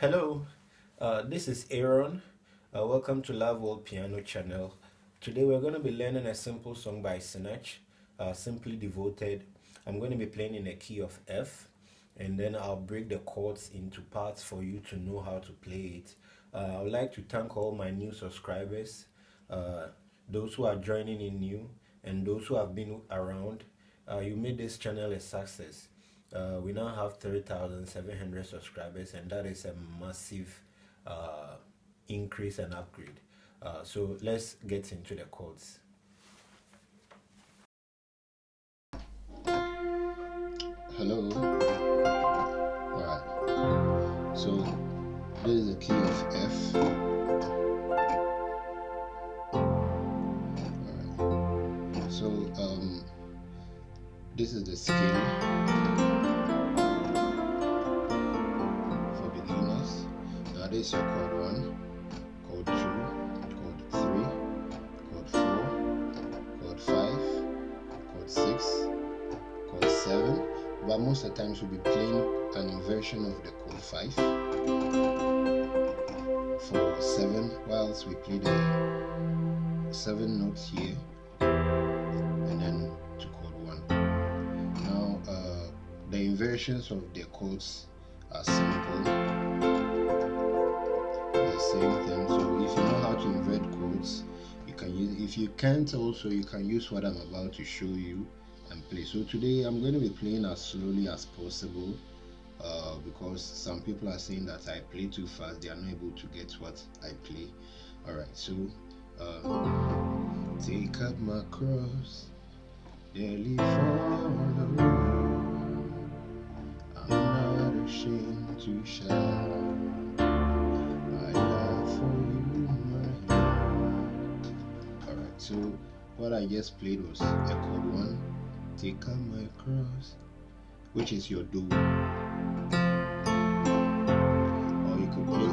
Hello, this is Aaron. Welcome to Love World Piano channel. Today we're going to be learning a simple song by SINACH, Simply Devoted. I'm going to be playing in a key of F, and then I'll break the chords into parts for you to know how to play it. I would like to thank all my new subscribers, uh, those who are joining in new, and those who have been around. You made this channel a success. We now have 3,700 subscribers, and that is a massive increase and upgrade. So let's get into the chords. Hello. Alright. So this is the key of F. Alright. So this is the scale for beginners. Now this is your chord 1, chord 2, chord 3, chord 4, chord 5, chord 6, chord 7. But most of the times we'll be playing an inversion of the chord 5 for 7, whilst we play the 7 notes here and then to chord 1. Now the inversions of the chords are simple, the same thing. So if you know how to invert chords, you can use. If you can't, also you can use what I'm about to show you and play. So today I'm going to be playing as slowly as possible because some people are saying that I play too fast, they are not able to get what I play. Alright, so take up my cross, daily follow you. I'm not ashamed to share my love for you, my Lord. Alright, so what I just played was a chord 1, take up my cross, which is your do. Or you could play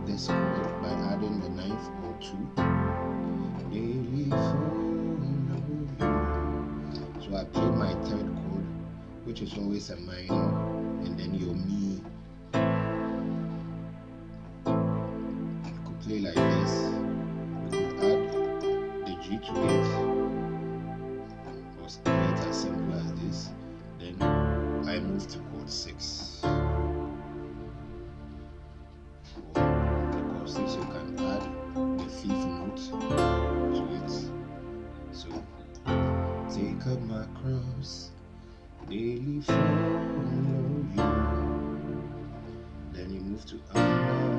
this chord by adding the 9th chord 2. Daily follow you. So I played my 3rd chord, which is always a minor, and then your mi. You could play like this. You could add the G to it, or play it as simple as this. Then I move to chord 6. For the chord 6, you can add the 5th note to it. So take up my cross, daily follow you. Then you move to I'm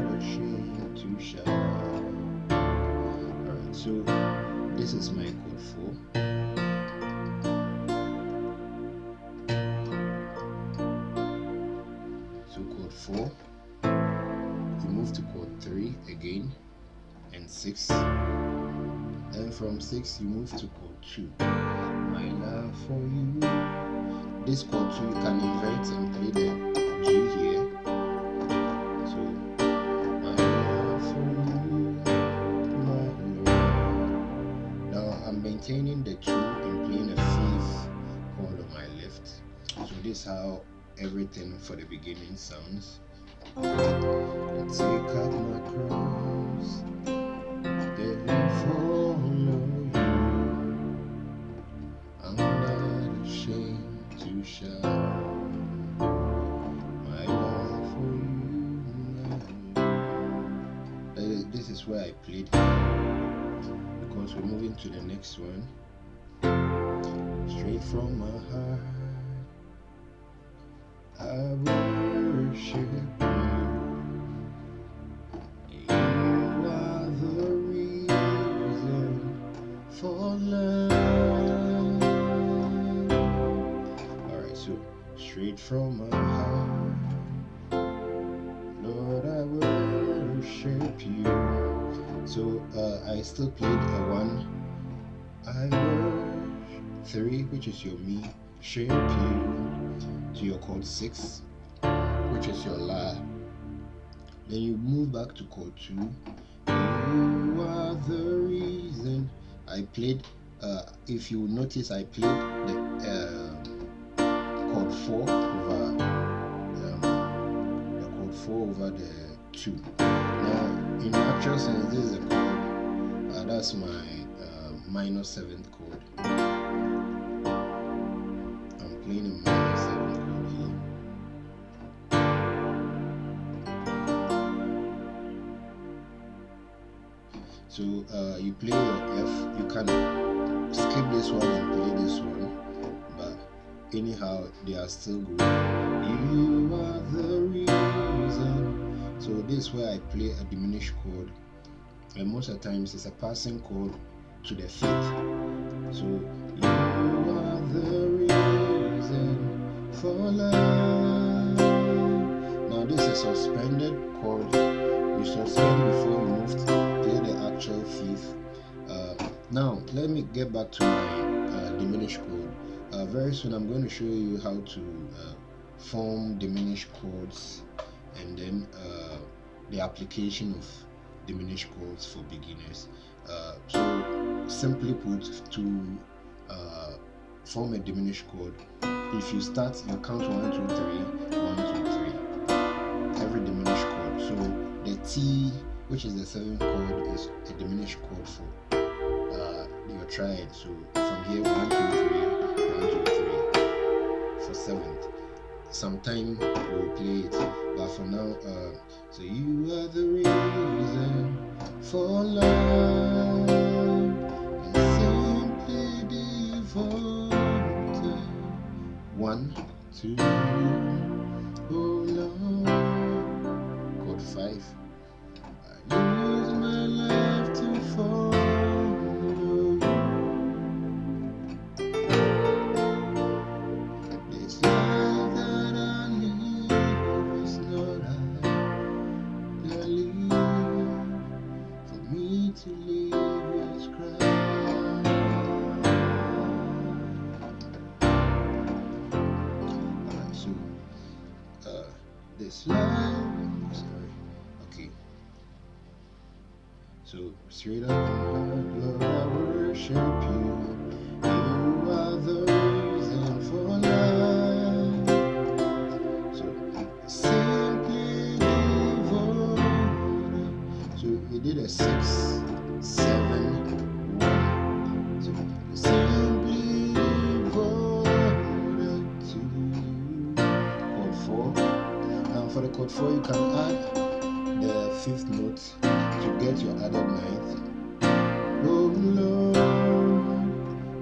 not ashamed to shout. Alright, so this is my chord 4. So chord 4, you move to chord 3 again, and 6. Then from 6 you move to chord 2. My love for you. This chord 2 you can invert and play the G here. So my love for you, my Lord. Now I'm maintaining the 2 and playing the 5th chord on my left. So this is how everything for the beginning sounds. Let's take up my cross, then follow you. I'm not ashamed to shout my love for you. This is where I played, because we're moving to the next one. Straight from my heart, I worship you. You are the reason for love. Alright, so straight from my heart, Lord, I worship you. So I still played a 1. I worship 3, which is your mi, shape you, to your chord 6, which is your la. Then you move back to chord 2. You are the reason. I played, if you notice, I played the chord 4 over the chord 4 over the 2. Now, in actual sense, this is a chord. That's my minor 7th chord. I'm playing a minor 7th chord here. So you play your F. You can skip this one and play this one, but anyhow they are still good. You are the reason. So this is where I play a diminished chord, and most of the times it's a passing chord to the 5th. So you are the reason for love. Now this is a suspended chord. You suspend before you move to play the actual 5th. Now let me get back to my diminished chord. Very soon I'm going to show you how to form diminished chords, and then the application of diminished chords for beginners. So simply put, to form a diminished chord, if you start, you count 1, 2, 3, 1, 2, 3, every diminished chord. So the T, which is the 7th chord, is a diminished chord for your triad. So from here, 1, 2, 3, 1, 2, 3 for 7th. Sometime we'll play it, but for now, so you are the reason for love, and simply devoted. 1, 2, oh Lord. Chord 5. I use my life to follow you. This life that I live is not I believe. For me to live is Christ. Alright, so this life, sorry, okay. So straight up in heart, Lord, I worship you. You are the reason for life. So simply devoted. So we did a 6, 7, 1. So simply devoted to you. Chord 4. Now for the chord 4, you can add the 5th note to get your added 9th. Oh Lord.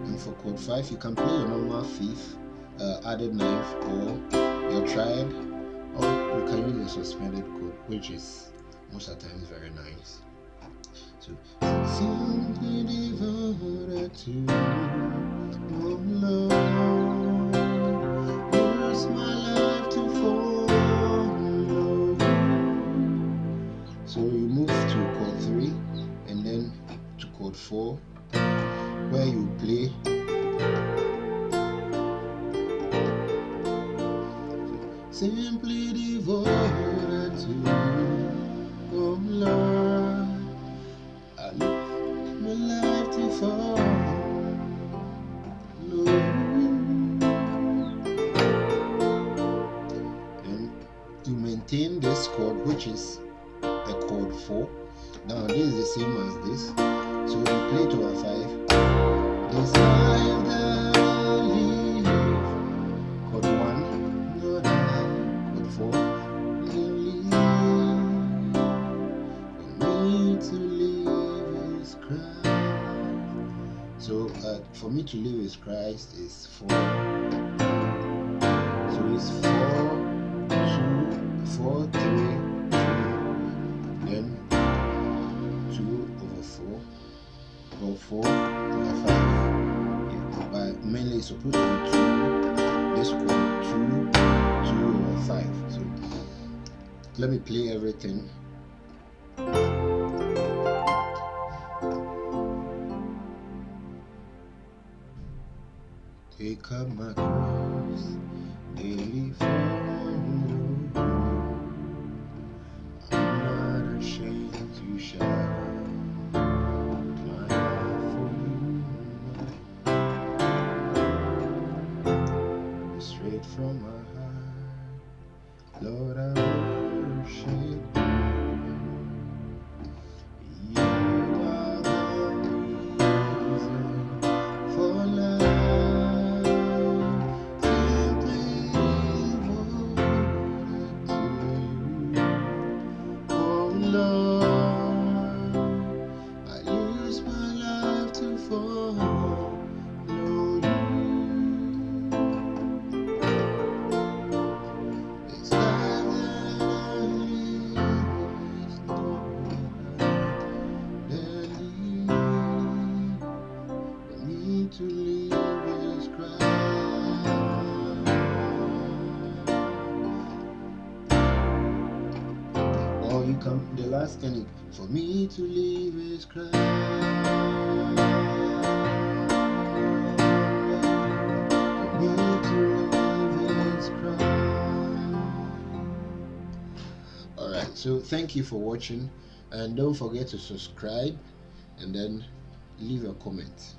And for chord 5, you can play your normal 5th, added 9th, or your triad, or you can use a suspended chord, which is most of the times very nice. So simply devoted to you, oh Lord. Use my life to follow you. So you move to chord 3 and then to chord 4, where you play. So simply devoted to you, oh Lord. I live my life to follow you. Then you maintain this chord, which is a chord 4. Now this is the same as this, so you play to a 5. This life that I live, chord 1, not I, chord 4, you live. For me to live is Christ. So for me to live is Christ is 4. So it's 4, 2, 4, 3, 2, then 2/4, or 4/5. Yeah, but mainly it's supposed to be 2. This chord 2/5. So let me play everything. Take up my cross, daily follow you. I'm not ashamed to share my life for you. Straight from my heart, Lord, I worship you. or you come the last ending. For me to live is Christ. For me to live is Christ. Alright, so thank you for watching, and don't forget to subscribe and then leave a comment.